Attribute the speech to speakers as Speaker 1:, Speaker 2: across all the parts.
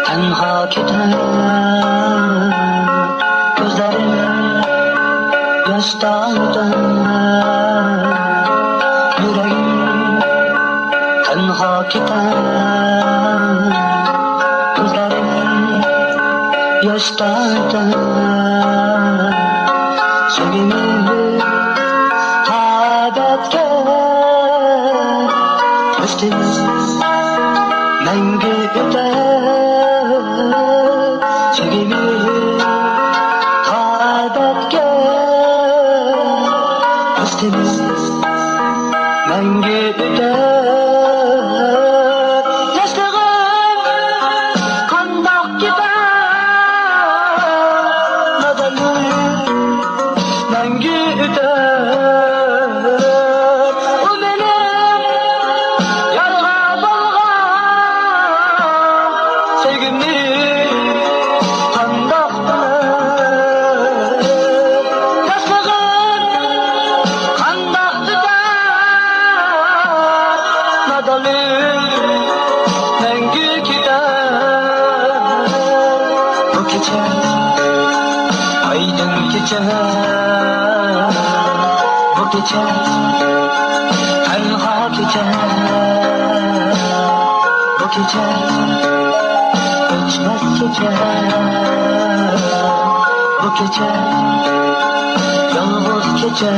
Speaker 1: Tenha gider gözlerim yaşlardan, yüreğim tenha gider gözlerim yaşlardan. Sevgimi tabetke üstümüz mengü öter. Sevgimi tabetke üstümüz mengü öter. Yaşlığım kandak gider nazarım mengü öter. O benim yarığa bağlan sevgimi kandak bilir. Yaşlığım kandak gider nazarım mengü gider. Bu gece aydın gece, bu gece tenha gece, bu gece geçmez gece, bu gece yalnız gece.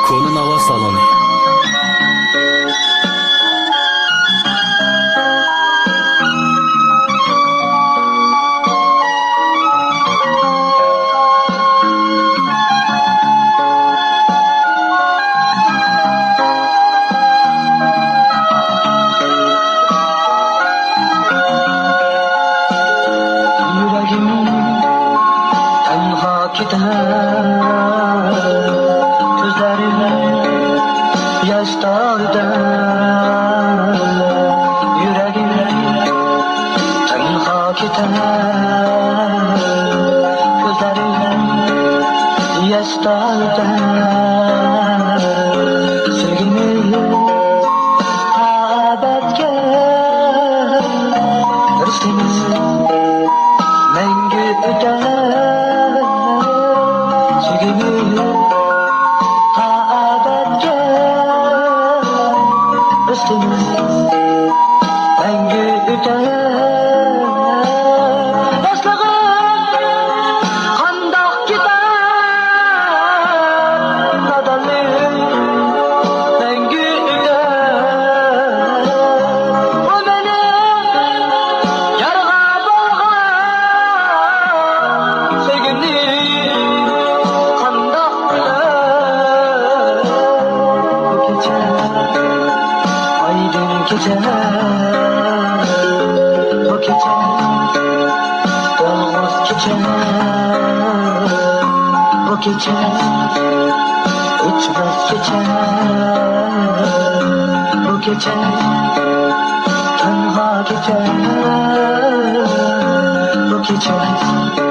Speaker 2: Konun hava salonu.
Speaker 1: Yüreğim tenha gider gözlerim yaşlarda. Yüreğim tenha gider gözlerim yaşlarda. Sevgimi tabetke üstümüz mengü öter. Sevgimi tabetke üstümüz mengü öter. Yaşlığım kandak gider nazarım mengü öter. O benim yarığa bağlan sevgimi kandak bilir. Bu gece aydın gece, bu gece yalnız gece, bu gece geçmez gece, bu gece tenha geçer bu gece.